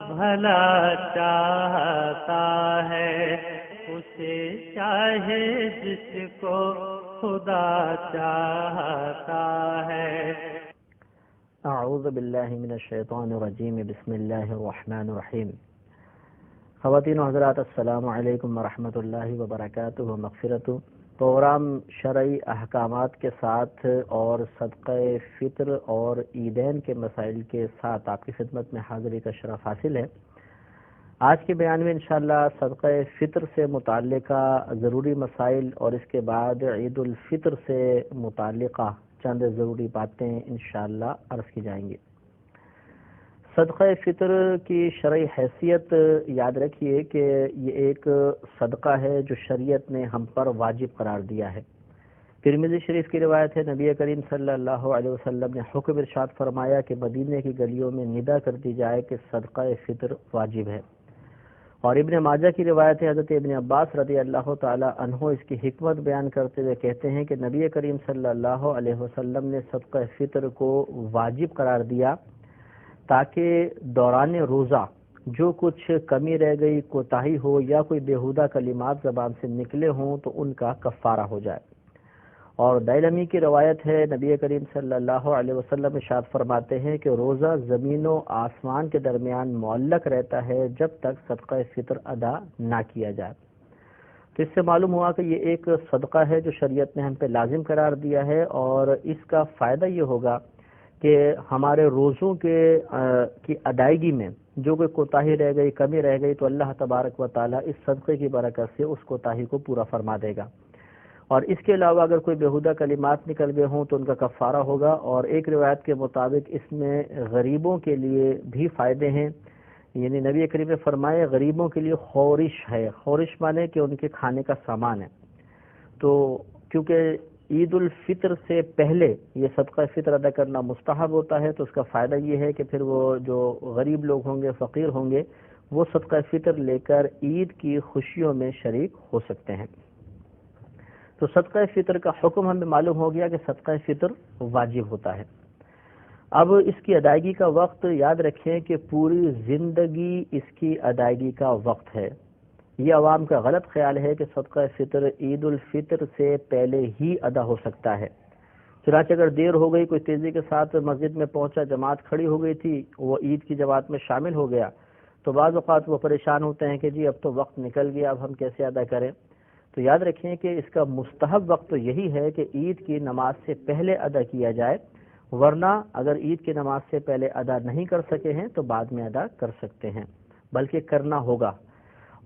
بھلا چاہتا ہے اسے چاہے جس کو خدا چاہتا ہے۔ اعوذ باللہ من الشیطان الرجیم، بسم اللہ الرحمن الرحیم۔ خواتین و حضرات، السلام علیکم ورحمۃ اللہ وبرکاتہ و مغفرت۔ پروگرام شرعی احکامات کے ساتھ اور صدقہ فطر اور عیدین کے مسائل کے ساتھ آپ کی خدمت میں حاضری کا شرف حاصل ہے۔ آج کے بیان میں انشاءاللہ صدقہ فطر سے متعلقہ ضروری مسائل اور اس کے بعد عید الفطر سے متعلقہ چند ضروری باتیں انشاءاللہ عرض کی جائیں گی۔ صدقہ فطر کی شرعی حیثیت یاد رکھیے کہ یہ ایک صدقہ ہے جو شریعت نے ہم پر واجب قرار دیا ہے۔ ترمذی شریف کی روایت ہے، نبی کریم صلی اللہ علیہ وسلم نے حکم ارشاد فرمایا کہ مدینے کی گلیوں میں ندا کر دی جائے کہ صدقہ فطر واجب ہے۔ اور ابن ماجہ کی روایت ہے، حضرت ابن عباس رضی اللہ تعالی عنہ اس کی حکمت بیان کرتے ہوئے کہتے ہیں کہ نبی کریم صلی اللہ علیہ وسلم نے صدقہ فطر کو واجب قرار دیا تاکہ دوران روزہ جو کچھ کمی رہ گئی، کوتاہی ہو یا کوئی بیہودہ کلمات زبان سے نکلے ہوں تو ان کا کفارہ ہو جائے۔ اور دائلمی کی روایت ہے، نبی کریم صلی اللہ علیہ وسلم ارشاد فرماتے ہیں کہ روزہ زمین و آسمان کے درمیان معلق رہتا ہے جب تک صدقہ فطر ادا نہ کیا جائے۔ تو اس سے معلوم ہوا کہ یہ ایک صدقہ ہے جو شریعت نے ہم پہ لازم قرار دیا ہے، اور اس کا فائدہ یہ ہوگا کہ ہمارے روزوں کی ادائیگی میں جو کوئی کوتاہی رہ گئی، کمی رہ گئی، تو اللہ تبارک و تعالیٰ اس صدقے کی برکت سے اس کوتاہی کو پورا فرما دے گا۔ اور اس کے علاوہ اگر کوئی بیہودہ کلمات نکل گئے ہوں تو ان کا کفارہ ہوگا۔ اور ایک روایت کے مطابق اس میں غریبوں کے لیے بھی فائدے ہیں، یعنی نبی کریم نے فرمایا غریبوں کے لیے خورش ہے۔ خورش مانے کہ ان کے کھانے کا سامان ہے۔ تو کیونکہ عید الفطر سے پہلے یہ صدقہ فطر ادا کرنا مستحب ہوتا ہے، تو اس کا فائدہ یہ ہے کہ پھر وہ جو غریب لوگ ہوں گے، فقیر ہوں گے، وہ صدقہ فطر لے کر عید کی خوشیوں میں شریک ہو سکتے ہیں۔ تو صدقہ فطر کا حکم ہمیں معلوم ہو گیا کہ صدقہ فطر واجب ہوتا ہے۔ اب اس کی ادائیگی کا وقت یاد رکھیں کہ پوری زندگی اس کی ادائیگی کا وقت ہے۔ یہ عوام کا غلط خیال ہے کہ صدقہ فطر عید الفطر سے پہلے ہی ادا ہو سکتا ہے۔ چنانچہ اگر دیر ہو گئی، کوئی تیزی کے ساتھ مسجد میں پہنچا، جماعت کھڑی ہو گئی تھی، وہ عید کی جماعت میں شامل ہو گیا، تو بعض اوقات وہ پریشان ہوتے ہیں کہ جی اب تو وقت نکل گیا، اب ہم کیسے ادا کریں۔ تو یاد رکھیں کہ اس کا مستحب وقت تو یہی ہے کہ عید کی نماز سے پہلے ادا کیا جائے، ورنہ اگر عید کی نماز سے پہلے ادا نہیں کر سکے ہیں تو بعد میں ادا کر سکتے ہیں، بلکہ کرنا ہوگا۔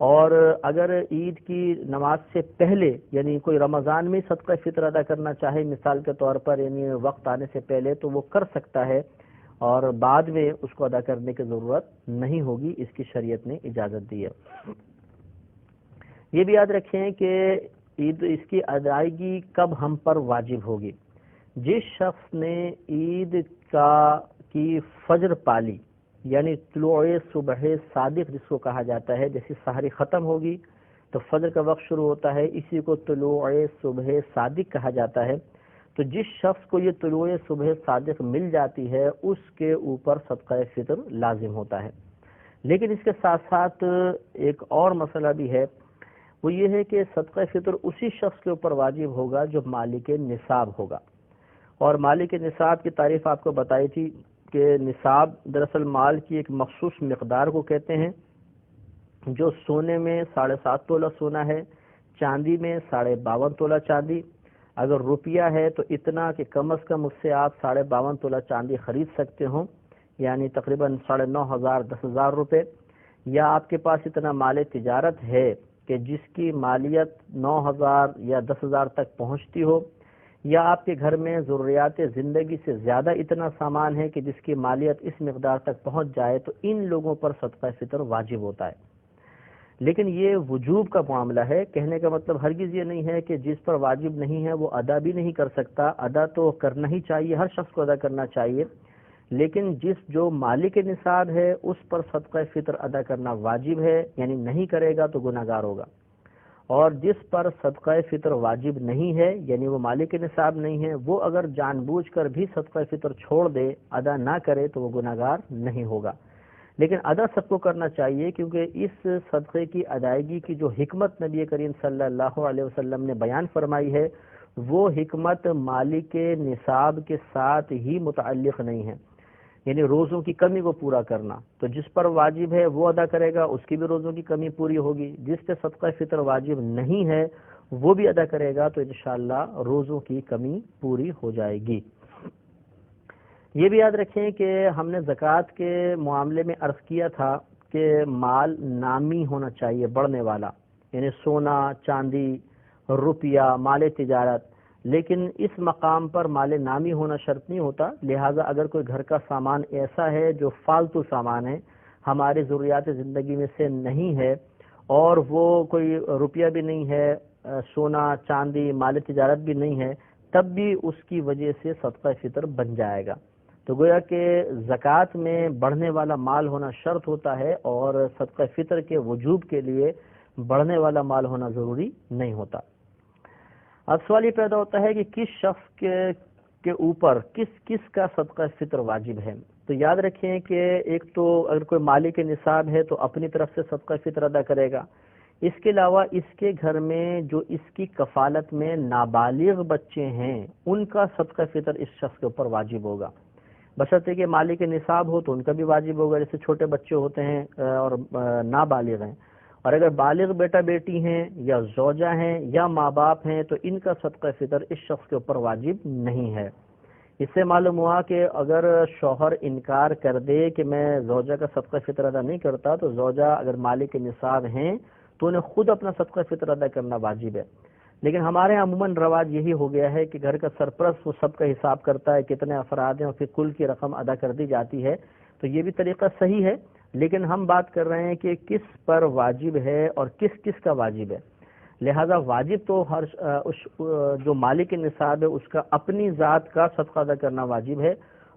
اور اگر عید کی نماز سے پہلے یعنی کوئی رمضان میں صدقہ فطر ادا کرنا چاہے مثال کے طور پر، یعنی وقت آنے سے پہلے، تو وہ کر سکتا ہے، اور بعد میں اس کو ادا کرنے کی ضرورت نہیں ہوگی، اس کی شریعت نے اجازت دی ہے۔ یہ بھی یاد رکھیں کہ عید اس کی ادائیگی کب ہم پر واجب ہوگی۔ جس شخص نے عید کی فجر پالی، یعنی طلوع صبح صادق جس کو کہا جاتا ہے، جیسے سحری ختم ہوگی تو فجر کا وقت شروع ہوتا ہے، اسی کو طلوع صبح صادق کہا جاتا ہے۔ تو جس شخص کو یہ طلوع صبح صادق مل جاتی ہے اس کے اوپر صدقہ فطر لازم ہوتا ہے۔ لیکن اس کے ساتھ ساتھ ایک اور مسئلہ بھی ہے، وہ یہ ہے کہ صدقہ فطر اسی شخص کے اوپر واجب ہوگا جو مالک نصاب ہوگا۔ اور مالک نصاب کی تعریف آپ کو بتائی تھی کہ نصاب دراصل مال کی ایک مخصوص مقدار کو کہتے ہیں، جو سونے میں 7.5 تولہ سونا ہے، چاندی میں 52.5 تولہ چاندی، اگر روپیہ ہے تو اتنا کہ کم از کم اس سے آپ 52.5 تولہ چاندی خرید سکتے ہوں، یعنی تقریباً 9,500 10,000 روپے، یا آپ کے پاس اتنا مال تجارت ہے کہ جس کی مالیت 9,000 یا 10,000 تک پہنچتی ہو، یا آپ کے گھر میں ضروریات زندگی سے زیادہ اتنا سامان ہے کہ جس کی مالیت اس مقدار تک پہنچ جائے، تو ان لوگوں پر صدقہ فطر واجب ہوتا ہے۔ لیکن یہ وجوب کا معاملہ ہے، کہنے کا مطلب ہرگز یہ نہیں ہے کہ جس پر واجب نہیں ہے وہ ادا بھی نہیں کر سکتا، ادا تو کرنا ہی چاہیے، ہر شخص کو ادا کرنا چاہیے، لیکن جو مالک نصاب ہے اس پر صدقہ فطر ادا کرنا واجب ہے، یعنی نہیں کرے گا تو گناہگار ہوگا، اور جس پر صدقہ فطر واجب نہیں ہے یعنی وہ مالک نصاب نہیں ہے، وہ اگر جان بوجھ کر بھی صدقہ فطر چھوڑ دے، ادا نہ کرے، تو وہ گناہگار نہیں ہوگا۔ لیکن ادا سب کو کرنا چاہیے، کیونکہ اس صدقے کی ادائیگی کی جو حکمت نبی کریم صلی اللہ علیہ وسلم نے بیان فرمائی ہے، وہ حکمت مالک نصاب کے ساتھ ہی متعلق نہیں ہے، یعنی روزوں کی کمی کو پورا کرنا، تو جس پر واجب ہے وہ ادا کرے گا، اس کی بھی روزوں کی کمی پوری ہوگی، جس پہ صدقہ فطر واجب نہیں ہے وہ بھی ادا کرے گا، تو انشاءاللہ روزوں کی کمی پوری ہو جائے گی۔ یہ بھی یاد رکھیں کہ ہم نے زکوٰۃ کے معاملے میں عرض کیا تھا کہ مال نامی ہونا چاہیے، بڑھنے والا، یعنی سونا، چاندی، روپیہ، مال تجارت، لیکن اس مقام پر مال نامی ہونا شرط نہیں ہوتا، لہٰذا اگر کوئی گھر کا سامان ایسا ہے جو فالتو سامان ہے، ہماری ضروریات زندگی میں سے نہیں ہے، اور وہ کوئی روپیہ بھی نہیں ہے، سونا چاندی مال تجارت بھی نہیں ہے، تب بھی اس کی وجہ سے صدقہ فطر بن جائے گا۔ تو گویا کہ زکوٰۃ میں بڑھنے والا مال ہونا شرط ہوتا ہے، اور صدقہ فطر کے وجوب کے لیے بڑھنے والا مال ہونا ضروری نہیں ہوتا۔ اب سوال یہ پیدا ہوتا ہے کہ کس شخص کے اوپر کس کا صدقہ فطر واجب ہے؟ تو یاد رکھیں کہ ایک تو اگر کوئی مالک نصاب ہے تو اپنی طرف سے صدقہ فطر ادا کرے گا، اس کے علاوہ اس کے گھر میں جو اس کی کفالت میں نابالغ بچے ہیں ان کا صدقہ فطر اس شخص کے اوپر واجب ہوگا، بشرطے کہ مالک نصاب ہو تو ان کا بھی واجب ہوگا، جیسے چھوٹے بچے ہوتے ہیں اور نابالغ ہیں، اور اگر بالغ بیٹا بیٹی ہیں یا زوجہ ہیں یا ماں باپ ہیں تو ان کا صدقہ فطر اس شخص کے اوپر واجب نہیں ہے۔ اس سے معلوم ہوا کہ اگر شوہر انکار کر دے کہ میں زوجہ کا صدقہ فطر ادا نہیں کرتا، تو زوجہ اگر مالک نصاب ہیں تو انہیں خود اپنا صدقہ فطر ادا کرنا واجب ہے، لیکن ہمارے یہاں عموماً رواج یہی ہو گیا ہے کہ گھر کا سرپرست وہ سب کا حساب کرتا ہے، کتنے افراد ہیں، اور پھر کل کی رقم ادا کر دی جاتی ہے، تو یہ بھی طریقہ صحیح ہے، لیکن ہم بات کر رہے ہیں کہ کس پر واجب ہے اور کس کا واجب ہے۔ لہذا واجب تو جو مالک نصاب ہے اس کا اپنی ذات کا صدقہ ادا کرنا واجب ہے،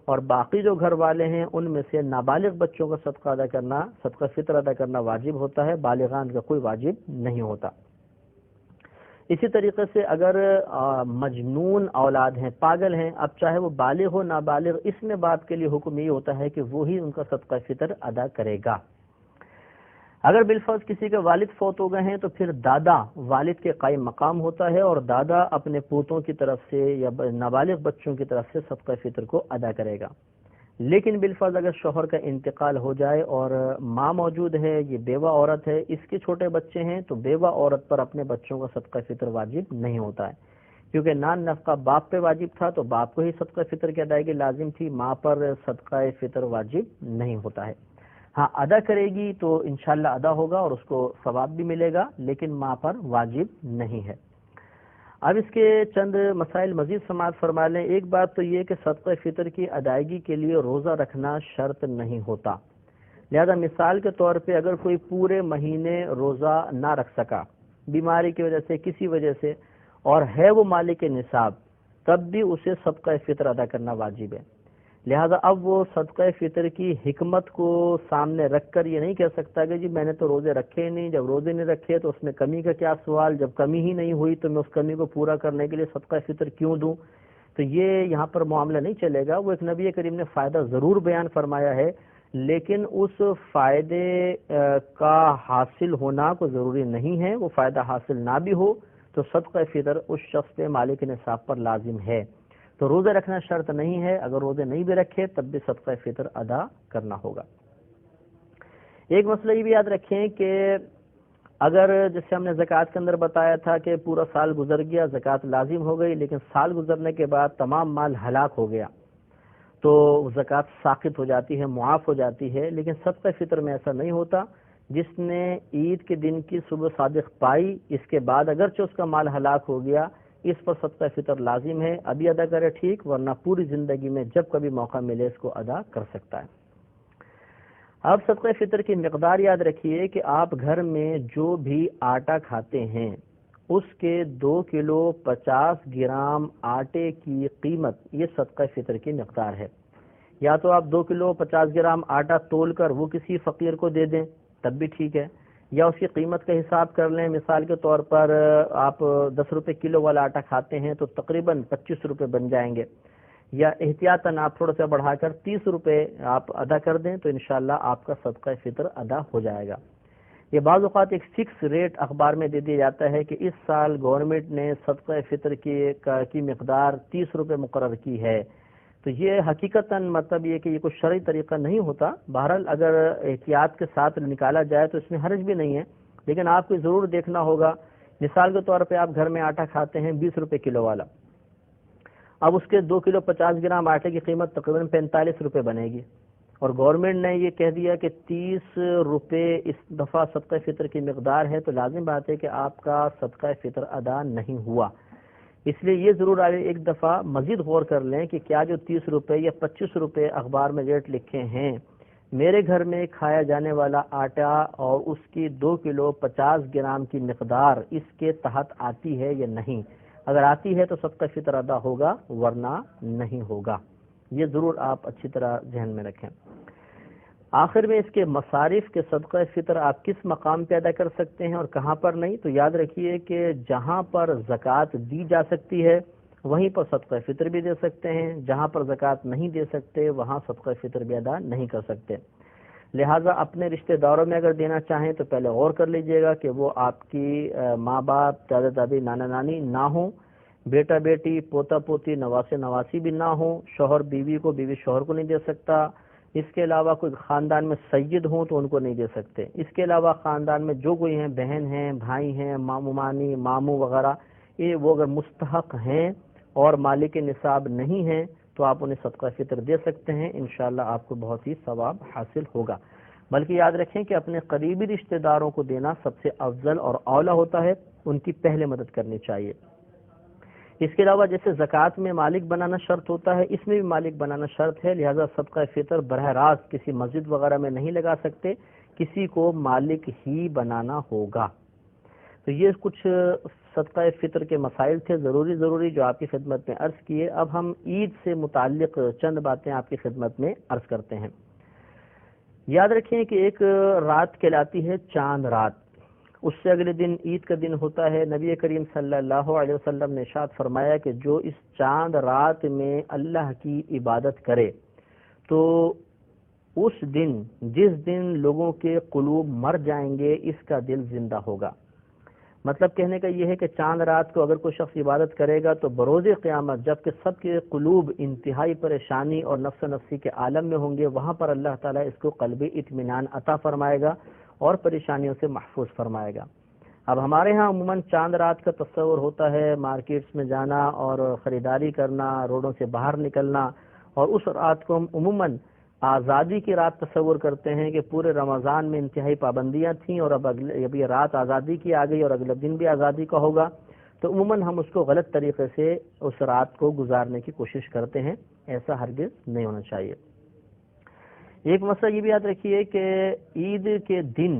اور باقی جو گھر والے ہیں ان میں سے نابالغ بچوں کا صدقہ ادا کرنا، صدقہ فطر ادا کرنا واجب ہوتا ہے، بالغان کا کوئی واجب نہیں ہوتا۔ اسی طریقے سے اگر مجنون اولاد ہیں، پاگل ہیں، اب چاہے وہ بالغ ہو نابالغ، اس میں باپ کے لیے حکم یہ ہوتا ہے کہ وہی ان کا صدقہ فطر ادا کرے گا۔ اگر بالفرض کسی کے والد فوت ہو گئے ہیں تو پھر دادا والد کے قائم مقام ہوتا ہے، اور دادا اپنے پوتوں کی طرف سے یا نابالغ بچوں کی طرف سے صدقہ فطر کو ادا کرے گا۔ لیکن بالفرض اگر شوہر کا انتقال ہو جائے اور ماں موجود ہے، یہ بیوہ عورت ہے، اس کے چھوٹے بچے ہیں، تو بیوہ عورت پر اپنے بچوں کا صدقہ فطر واجب نہیں ہوتا ہے، کیونکہ نان نفقہ باپ پہ واجب تھا تو باپ کو ہی صدقہ فطر کی ادائیگی لازم تھی، ماں پر صدقہ فطر واجب نہیں ہوتا ہے۔ ہاں ادا کرے گی تو انشاءاللہ ادا ہوگا اور اس کو ثواب بھی ملے گا، لیکن ماں پر واجب نہیں ہے۔ اب اس کے چند مسائل مزید سماعت فرما لیں۔ ایک بات تو یہ کہ صدقہ فطر کی ادائیگی کے لیے روزہ رکھنا شرط نہیں ہوتا، لہذا مثال کے طور پہ اگر کوئی پورے مہینے روزہ نہ رکھ سکا بیماری کی وجہ سے، کسی وجہ سے، اور ہے وہ مالک نصاب، تب بھی اسے صدقہ فطر ادا کرنا واجب ہے۔ لہذا اب وہ صدقہ فطر کی حکمت کو سامنے رکھ کر یہ نہیں کہہ سکتا کہ جی میں نے تو روزے رکھے نہیں، جب روزے نہیں رکھے تو اس میں کمی کا کیا سوال، جب کمی ہی نہیں ہوئی تو میں اس کمی کو پورا کرنے کے لیے صدقہ فطر کیوں دوں، تو یہ یہاں پر معاملہ نہیں چلے گا۔ وہ ایک نبی کریم نے فائدہ ضرور بیان فرمایا ہے، لیکن اس فائدے کا حاصل ہونا کو ضروری نہیں ہے، وہ فائدہ حاصل نہ بھی ہو تو صدقہ فطر اس شخص پہ مالک نصاب پر لازم ہے۔ تو روزے رکھنا شرط نہیں ہے، اگر روزے نہیں بھی رکھے تب بھی صدقہ فطر ادا کرنا ہوگا۔ ایک مسئلہ یہ بھی یاد رکھیں کہ اگر جیسے ہم نے زکوٰۃ کے اندر بتایا تھا کہ پورا سال گزر گیا، زکوٰۃ لازم ہو گئی، لیکن سال گزرنے کے بعد تمام مال ہلاک ہو گیا تو زکوٰۃ ساقط ہو جاتی ہے، معاف ہو جاتی ہے، لیکن صدقہ فطر میں ایسا نہیں ہوتا۔ جس نے عید کے دن کی صبح صادق پائی، اس کے بعد اگرچہ اس کا مال ہلاک ہو گیا، اس پر صدقہ فطر لازم ہے، ابھی ادا کرے ٹھیک، ورنہ پوری زندگی میں جب کبھی موقع ملے اس کو ادا کر سکتا ہے۔ اب صدقہ فطر کی مقدار یاد رکھیے کہ آپ گھر میں جو بھی آٹا کھاتے ہیں اس کے 2 کلو 50 گرام آٹے کی قیمت یہ صدقہ فطر کی مقدار ہے۔ یا تو آپ 2 کلو 50 گرام آٹا تول کر وہ کسی فقیر کو دے دیں تب بھی ٹھیک ہے، یا اس کی قیمت کا حساب کر لیں۔ مثال کے طور پر آپ 10 روپے کلو والا آٹا کھاتے ہیں تو تقریباً 25 روپے بن جائیں گے، یا احتیاطاً آپ تھوڑا سا بڑھا کر 30 روپے آپ ادا کر دیں تو انشاءاللہ آپ کا صدقہ فطر ادا ہو جائے گا۔ یہ بعض اوقات ایک فکس ریٹ اخبار میں دے دیا جاتا ہے کہ اس سال گورنمنٹ نے صدقہ فطر کی مقدار 30 روپے مقرر کی ہے، تو یہ حقیقتاً مطلب یہ کہ یہ کوئی شرعی طریقہ نہیں ہوتا۔ بہرحال اگر احتیاط کے ساتھ نکالا جائے تو اس میں حرج بھی نہیں ہے، لیکن آپ کو ضرور دیکھنا ہوگا۔ مثال کے طور پہ آپ گھر میں آٹا کھاتے ہیں 20 روپے کلو والا، اب اس کے 2 کلو 50 گرام آٹے کی قیمت تقریباً 45 روپے بنے گی، اور گورنمنٹ نے یہ کہہ دیا کہ 30 روپے اس دفعہ صدقہ فطر کی مقدار ہے، تو لازم بات ہے کہ آپ کا صدقہ فطر ادا نہیں ہوا۔ اس لیے یہ ضرور ایک دفعہ مزید غور کر لیں کہ کیا جو 30 روپے یا 25 روپے اخبار میں ریٹ لکھے ہیں، میرے گھر میں کھایا جانے والا آٹا اور اس کی 2 کلو 50 گرام کی مقدار اس کے تحت آتی ہے یا نہیں۔ اگر آتی ہے تو صدقہ فطر ادا ہوگا، ورنہ نہیں ہوگا۔ یہ ضرور آپ اچھی طرح ذہن میں رکھیں۔ آخر میں اس کے مصارف کے صدقہ فطر آپ کس مقام پہ ادا کر سکتے ہیں اور کہاں پر نہیں، تو یاد رکھیے کہ جہاں پر زکوٰۃ دی جا سکتی ہے وہیں پر صدقہ فطر بھی دے سکتے ہیں، جہاں پر زکوٰۃ نہیں دے سکتے وہاں صدقہ فطر بھی ادا نہیں کر سکتے۔ لہٰذا اپنے رشتہ داروں میں اگر دینا چاہیں تو پہلے غور کر لیجئے گا کہ وہ آپ کی ماں باپ، دادا دادی، نانا نانی نہ ہوں، بیٹا بیٹی، پوتا پوتی، نواسے نواسی بھی نہ ہوں، شوہر بیوی کو، بیوی شوہر کو نہیں دے سکتا، اس کے علاوہ کوئی خاندان میں سید ہوں تو ان کو نہیں دے سکتے، اس کے علاوہ خاندان میں جو کوئی ہیں، بہن ہیں، بھائی ہیں، ماموں مانی، ماموں وغیرہ، یہ وہ اگر مستحق ہیں اور مالک نصاب نہیں ہیں تو آپ انہیں صدقہ فطر دے سکتے ہیں، انشاءاللہ آپ کو بہت ہی ثواب حاصل ہوگا۔ بلکہ یاد رکھیں کہ اپنے قریبی رشتہ داروں کو دینا سب سے افضل اور اولیٰ ہوتا ہے، ان کی پہلے مدد کرنی چاہیے۔ اس کے علاوہ جیسے زکوٰۃ میں مالک بنانا شرط ہوتا ہے، اس میں بھی مالک بنانا شرط ہے، لہذا صدقہ فطر براہ راست کسی مسجد وغیرہ میں نہیں لگا سکتے، کسی کو مالک ہی بنانا ہوگا۔ تو یہ کچھ صدقہ فطر کے مسائل تھے ضروری جو آپ کی خدمت میں عرض کیے۔ اب ہم عید سے متعلق چند باتیں آپ کی خدمت میں عرض کرتے ہیں۔ یاد رکھیں کہ ایک رات کہلاتی ہے چاند رات، اس سے اگلے دن عید کا دن ہوتا ہے۔ نبی کریم صلی اللہ علیہ وسلم نے ارشاد فرمایا کہ جو اس چاند رات میں اللہ کی عبادت کرے تو اس دن، جس دن لوگوں کے قلوب مر جائیں گے، اس کا دل زندہ ہوگا۔ مطلب کہنے کا یہ ہے کہ چاند رات کو اگر کوئی شخص عبادت کرے گا تو بروز قیامت جب کہ سب کے قلوب انتہائی پریشانی اور نفس نفسی کے عالم میں ہوں گے، وہاں پر اللہ تعالیٰ اس کو قلبی اطمینان عطا فرمائے گا اور پریشانیوں سے محفوظ فرمائے گا۔ اب ہمارے ہاں عموماً چاند رات کا تصور ہوتا ہے مارکیٹس میں جانا اور خریداری کرنا، روڈوں سے باہر نکلنا، اور اس رات کو ہم عموماً آزادی کی رات تصور کرتے ہیں کہ پورے رمضان میں انتہائی پابندیاں تھیں اور اب یہ رات آزادی کی آ گئی اور اگلا دن بھی آزادی کا ہوگا، تو عموماً ہم اس کو غلط طریقے سے اس رات کو گزارنے کی کوشش کرتے ہیں۔ ایسا ہرگز نہیں ہونا چاہیے۔ ایک مسئلہ یہ بھی یاد رکھیے کہ عید کے دن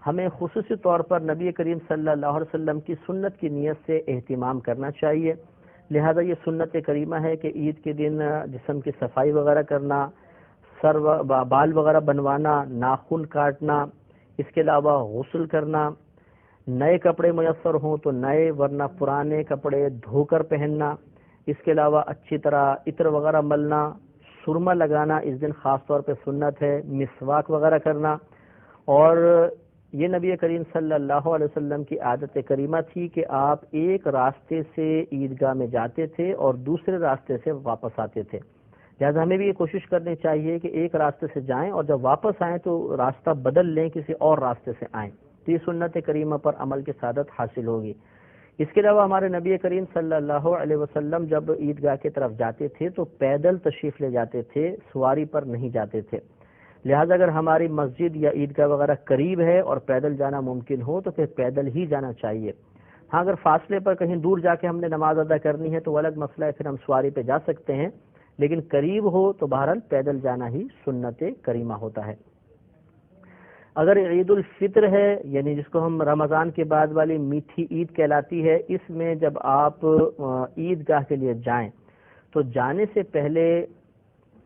ہمیں خصوصی طور پر نبی کریم صلی اللہ علیہ وسلم کی سنت کی نیت سے اہتمام کرنا چاہیے۔ لہذا یہ سنت کریمہ ہے کہ عید کے دن جسم کی صفائی وغیرہ کرنا، سر بال وغیرہ بنوانا، ناخن کاٹنا، اس کے علاوہ غسل کرنا، نئے کپڑے میسر ہوں تو نئے ورنہ پرانے کپڑے دھو کر پہننا، اس کے علاوہ اچھی طرح عطر وغیرہ ملنا، سرما لگانا اس دن خاص طور پہ سنت ہے، مسواک وغیرہ کرنا، اور یہ نبی کریم صلی اللہ علیہ وسلم کی عادت کریمہ تھی کہ آپ ایک راستے سے عیدگاہ میں جاتے تھے اور دوسرے راستے سے واپس آتے تھے۔ لہٰذا ہمیں بھی یہ کوشش کرنی چاہیے کہ ایک راستے سے جائیں اور جب واپس آئیں تو راستہ بدل لیں، کسی اور راستے سے آئیں، تو یہ سنت کریمہ پر عمل کی سعادت حاصل ہوگی۔ اس کے علاوہ ہمارے نبی کریم صلی اللہ علیہ وسلم جب عیدگاہ کی طرف جاتے تھے تو پیدل تشریف لے جاتے تھے، سواری پر نہیں جاتے تھے۔ لہذا اگر ہماری مسجد یا عیدگاہ وغیرہ قریب ہے اور پیدل جانا ممکن ہو تو پھر پیدل ہی جانا چاہیے۔ ہاں اگر فاصلے پر کہیں دور جا کے ہم نے نماز ادا کرنی ہے تو وہ الگ مسئلہ ہے، پھر ہم سواری پہ جا سکتے ہیں، لیکن قریب ہو تو بہرحال پیدل جانا ہی سنت کریمہ ہوتا ہے۔ اگر عید الفطر ہے، یعنی جس کو ہم رمضان کے بعد والی میٹھی عید کہلاتی ہے، اس میں جب آپ عیدگاہ کے لیے جائیں تو جانے سے پہلے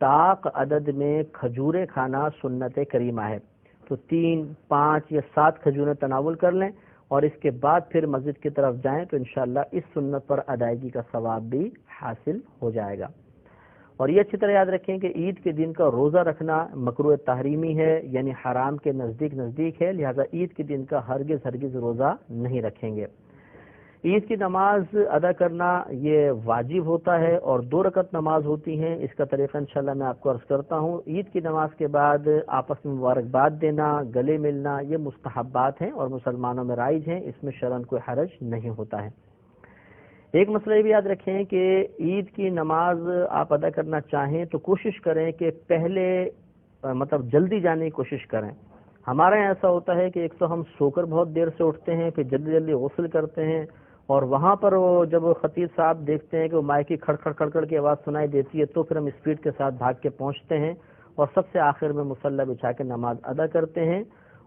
طاق عدد میں کھجوریں کھانا سنت کریمہ ہے، تو 3، 5 یا 7 کھجوریں تناول کر لیں اور اس کے بعد پھر مسجد کی طرف جائیں تو انشاءاللہ اس سنت پر ادائیگی کا ثواب بھی حاصل ہو جائے گا۔ اور یہ اچھی طرح یاد رکھیں کہ عید کے دن کا روزہ رکھنا مکروہ تحریمی ہے، یعنی حرام کے نزدیک ہے، لہذا عید کے دن کا ہرگز روزہ نہیں رکھیں گے۔ عید کی نماز ادا کرنا یہ واجب ہوتا ہے، اور 2 رکعت نماز ہوتی ہیں۔ اس کا طریقہ انشاءاللہ میں آپ کو عرض کرتا ہوں۔ عید کی نماز کے بعد آپس میں مبارکباد دینا، گلے ملنا، یہ مستحبات ہیں اور مسلمانوں میں رائج ہیں، اس میں شرعاً کوئی حرج نہیں ہوتا ہے۔ ایک مسئلہ یہ بھی یاد رکھیں کہ عید کی نماز آپ ادا کرنا چاہیں تو کوشش کریں کہ پہلے جلدی جانے کی کوشش کریں۔ ہمارے یہاں ایسا ہوتا ہے کہ ایک تو ہم سو کر بہت دیر سے اٹھتے ہیں، پھر جلدی غسل کرتے ہیں، اور وہاں پر جب خطیب صاحب دیکھتے ہیں کہ وہ مائک کی کھڑ کھڑ کی آواز سنائی دیتی ہے تو پھر ہم اسپیڈ کے ساتھ بھاگ کے پہنچتے ہیں اور سب سے آخر میں مصلی بچھا کے نماز ادا کرتے ہیں،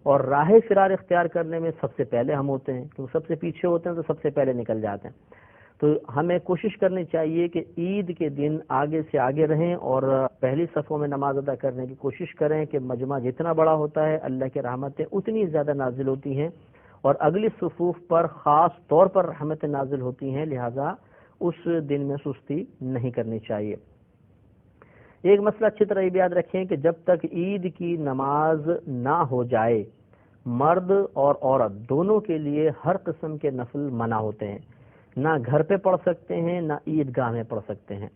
اور راہ فرار اختیار کرنے میں سب سے پہلے ہم ہوتے ہیں، کیونکہ سب سے پیچھے ہوتے ہیں تو سب سے پہلے نکل جاتے ہیں۔ تو ہمیں کوشش کرنی چاہیے کہ عید کے دن آگے سے آگے رہیں اور پہلی صفوں میں نماز ادا کرنے کی کوشش کریں کہ مجمع جتنا بڑا ہوتا ہے اللہ کی رحمتیں اتنی زیادہ نازل ہوتی ہیں، اور اگلی صفوف پر خاص طور پر رحمتیں نازل ہوتی ہیں، لہذا اس دن میں سستی نہیں کرنی چاہیے۔ ایک مسئلہ اچھی طرح یہ بھی یاد رکھیں کہ جب تک عید کی نماز نہ ہو جائے، مرد اور عورت دونوں کے لیے ہر قسم کے نفل منع ہوتے ہیں، نہ گھر پہ پڑھ سکتے ہیں نہ عیدگاہ میں پڑھ سکتے ہیں،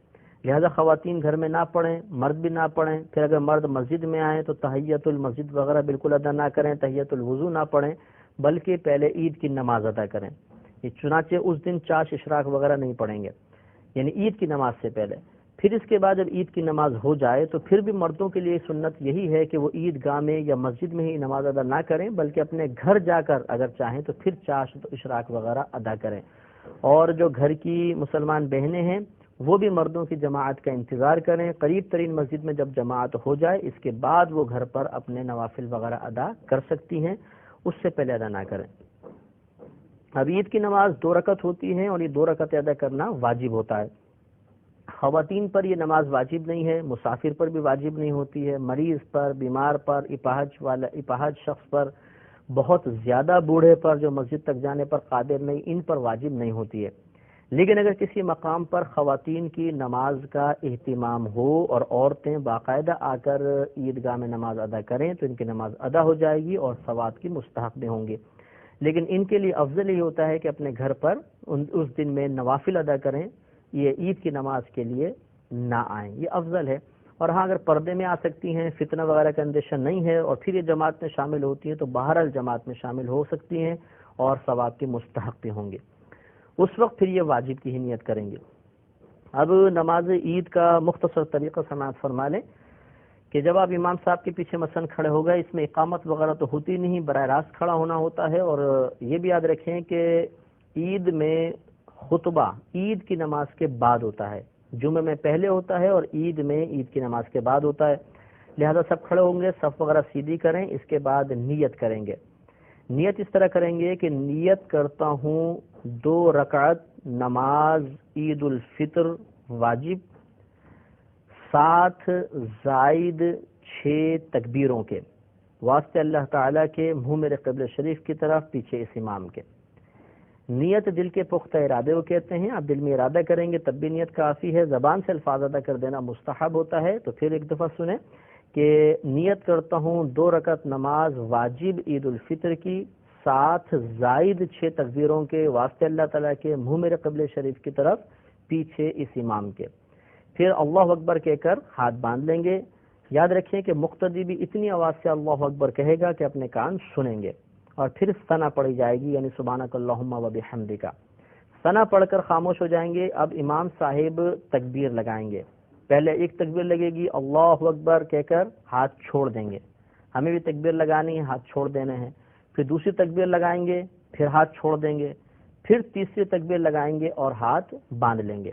لہذا خواتین گھر میں نہ پڑھیں، مرد بھی نہ پڑھیں۔ پھر اگر مرد مسجد میں آئیں تو تحیت المسجد وغیرہ بالکل ادا نہ کریں، تحیت الوضو نہ پڑھیں، بلکہ پہلے عید کی نماز ادا کریں۔ یہ چنانچہ اس دن چاش اشراق وغیرہ نہیں پڑھیں گے، یعنی عید کی نماز سے پہلے۔ پھر اس کے بعد جب عید کی نماز ہو جائے تو پھر بھی مردوں کے لیے سنت یہی ہے کہ وہ عید گاہ میں یا مسجد میں ہی نماز ادا نہ کریں، بلکہ اپنے گھر جا کر اگر چاہیں تو پھر چاش اشراق وغیرہ ادا کریں۔ اور جو گھر کی مسلمان بہنیں ہیں وہ بھی مردوں کی جماعت کا انتظار کریں، قریب ترین مسجد میں جب جماعت ہو جائے اس کے بعد وہ گھر پر اپنے نوافل وغیرہ ادا کر سکتی ہیں، اس سے پہلے ادا نہ کریں۔ اب عید کی نماز 2 رکعت ہوتی ہے اور یہ 2 رکعت ادا کرنا واجب ہوتا ہے۔ خواتین پر یہ نماز واجب نہیں ہے، مسافر پر بھی واجب نہیں ہوتی ہے، مریض پر، بیمار پر، اپاہج شخص پر، بہت زیادہ بوڑھے پر جو مسجد تک جانے پر قادر نہیں، ان پر واجب نہیں ہوتی ہے۔ لیکن اگر کسی مقام پر خواتین کی نماز کا اہتمام ہو اور عورتیں باقاعدہ آ کر عیدگاہ میں نماز ادا کریں تو ان کی نماز ادا ہو جائے گی اور ثواب کی مستحق بھی ہوں گے، لیکن ان کے لیے افضل یہ ہوتا ہے کہ اپنے گھر پر اس دن میں نوافل ادا کریں، یہ عید کی نماز کے لیے نہ آئیں، یہ افضل ہے۔ اور ہاں اگر پردے میں آ سکتی ہیں، فتنہ وغیرہ کا اندیشہ نہیں ہے اور پھر یہ جماعت میں شامل ہوتی ہیں تو بہرحال جماعت میں شامل ہو سکتی ہیں اور ثواب کے مستحق بھی ہوں گے، اس وقت پھر یہ واجب کی ہی نیت کریں گے۔ اب نماز عید کا مختصر طریقہ سماعت فرما لیں کہ جب آپ امام صاحب کے پیچھے مثلا کھڑے ہو گئے، اس میں اقامت وغیرہ تو ہوتی نہیں، براہ راست کھڑا ہونا ہوتا ہے، اور یہ بھی یاد رکھیں کہ عید میں خطبہ عید کی نماز کے بعد ہوتا ہے، جمعہ میں پہلے ہوتا ہے اور عید میں عید کی نماز کے بعد ہوتا ہے، لہذا سب کھڑے ہوں گے، صف وغیرہ سیدھی کریں، اس کے بعد نیت کریں گے۔ نیت اس طرح کریں گے کہ نیت کرتا ہوں 2 رکعت نماز عید الفطر واجب 7 زائد 6 تکبیروں کے، واسطے اللہ تعالیٰ کے، منہ میرے قبلہ شریف کی طرف، پیچھے اس امام کے۔ نیت دل کے پختہ ارادے کو کہتے ہیں، آپ دل میں ارادہ کریں گے تب بھی نیت کافی ہے، زبان سے الفاظ ادا کر دینا مستحب ہوتا ہے۔ تو پھر ایک دفعہ سنیں کہ نیت کرتا ہوں 2 رکعت نماز واجب عید الفطر کی 7 زائد 6 تکبیروں کے، واسطے اللہ تعالیٰ کے، منہ میرے قبلہ شریف کی طرف، پیچھے اس امام کے۔ پھر اللہ اکبر کہہ کر ہاتھ باندھ لیں گے۔ یاد رکھیں کہ مقتدی بھی اتنی آواز سے اللہ اکبر کہے گا کہ اپنے کان سنیں گے، اور پھر ثنا پڑھی جائے گی، یعنی سبحانک اللہم و بحمدک۔ ثنا پڑھ کر خاموش ہو جائیں گے۔ اب امام صاحب تکبیر لگائیں گے، پہلے ایک تکبیر لگے گی اللہ اکبر کہہ کر ہاتھ چھوڑ دیں گے، ہمیں بھی تکبیر لگانی ہے، ہاتھ چھوڑ دینے ہیں۔ پھر دوسری تکبیر لگائیں گے، پھر ہاتھ چھوڑ دیں گے، پھر تیسری تکبیر لگائیں گے اور ہاتھ باندھ لیں گے۔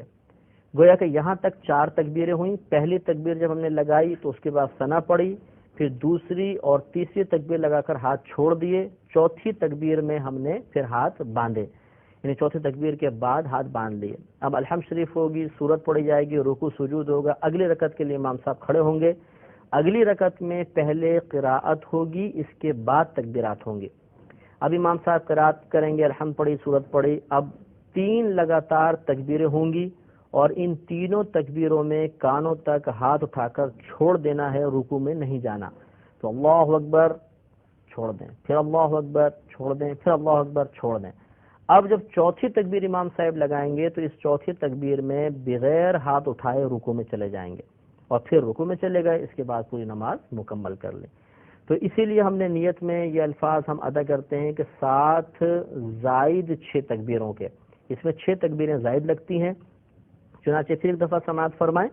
گویا کہ یہاں تک 4 تکبیریں ہوئیں۔ پہلی تکبیر جب ہم نے لگائی تو اس کے بعد ثنا پڑھی، پھر دوسری اور تیسری تکبیر لگا کر ہاتھ چھوڑ دیے، چوتھی تکبیر میں ہم نے پھر ہاتھ باندھے، یعنی چوتھی تکبیر کے بعد ہاتھ باندھ لیے۔ اب الحمد شریف ہوگی، سورت پڑھی جائے گی، رکوع سجود ہوگا، اگلی رکعت کے لیے امام صاحب کھڑے ہوں گے۔ اگلی رکعت میں پہلے قراءت ہوگی، اس کے بعد تکبیرات ہوں گی۔ اب امام صاحب قراءت کریں گے، الحمد پڑھی، سورت پڑھی، اب 3 لگاتار تکبیریں ہوں گی اور ان تینوں تکبیروں میں کانوں تک ہاتھ اٹھا کر چھوڑ دینا ہے، رکوع میں نہیں جانا. تو اللہ اکبر چھوڑ دیں، پھر اللہ اکبر چھوڑ دیں، پھر اللہ اکبر چھوڑ دیں. اب جب چوتھی تکبیر امام صاحب لگائیں گے تو اس چوتھی تکبیر میں بغیر ہاتھ اٹھائے رکوع میں چلے جائیں گے اور پھر رکوع میں چلے گئے، اس کے بعد پوری نماز مکمل کر لیں. تو اسی لیے ہم نے نیت میں یہ الفاظ ہم ادا کرتے ہیں کہ 7 زائد 6 تکبیروں کے، اس میں 6 تکبیریں زائد لگتی ہیں. چنانچہ پھر ایک دفعہ سماعت فرمائیں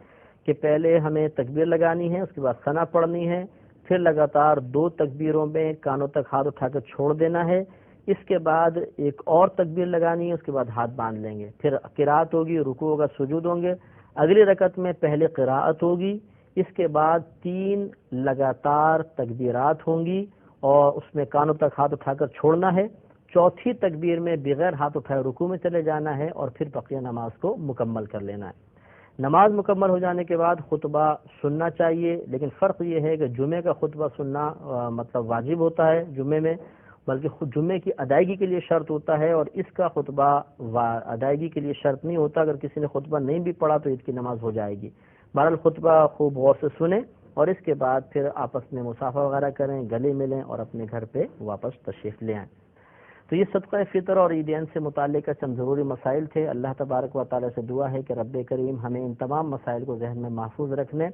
کہ پہلے ہمیں تکبیر لگانی ہے، اس کے بعد ثنا پڑھنی ہے، پھر لگاتار 2 تکبیروں میں کانوں تک ہاتھ اٹھا کر چھوڑ دینا ہے، اس کے بعد ایک اور تکبیر لگانی ہے، اس کے بعد ہاتھ باندھ لیں گے، پھر قرات ہوگی، رکوع ہوگا، سجود ہوں گے. اگلی رکعت میں پہلے قراءت ہوگی، اس کے بعد 3 لگاتار تکبیرات ہوں گی اور اس میں کانوں تک ہاتھ اٹھا کر چھوڑنا ہے. چوتھی تکبیر میں بغیر ہاتھ اٹھائے رکوع میں چلے جانا ہے اور پھر بقیہ نماز کو مکمل کر لینا ہے. نماز مکمل ہو جانے کے بعد خطبہ سننا چاہیے، لیکن فرق یہ ہے کہ جمعے کا خطبہ سننا مطلب واجب ہوتا ہے جمعے میں، بلکہ خود جمعے کی ادائیگی کے لیے شرط ہوتا ہے، اور اس کا خطبہ ادائیگی کے لیے شرط نہیں ہوتا. اگر کسی نے خطبہ نہیں بھی پڑھا تو عید کی نماز ہو جائے گی. بہرحال خطبہ خوب غور سے سنیں اور اس کے بعد پھر آپس میں مصافحہ وغیرہ کریں، گلے ملیں اور اپنے گھر پہ واپس تشریف لے آئیں. تو یہ صدقہ فطر اور عیدین سے متعلق چند ضروری مسائل تھے. اللہ تبارک و تعالیٰ سے دعا ہے کہ رب کریم ہمیں ان تمام مسائل کو ذہن میں محفوظ رکھنے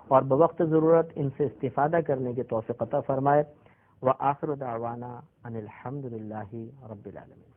اور بوقت ضرورت ان سے استفادہ کرنے کی توفیق عطا فرمائے. وآخر دعوانا ان الحمد للہ رب العالمین.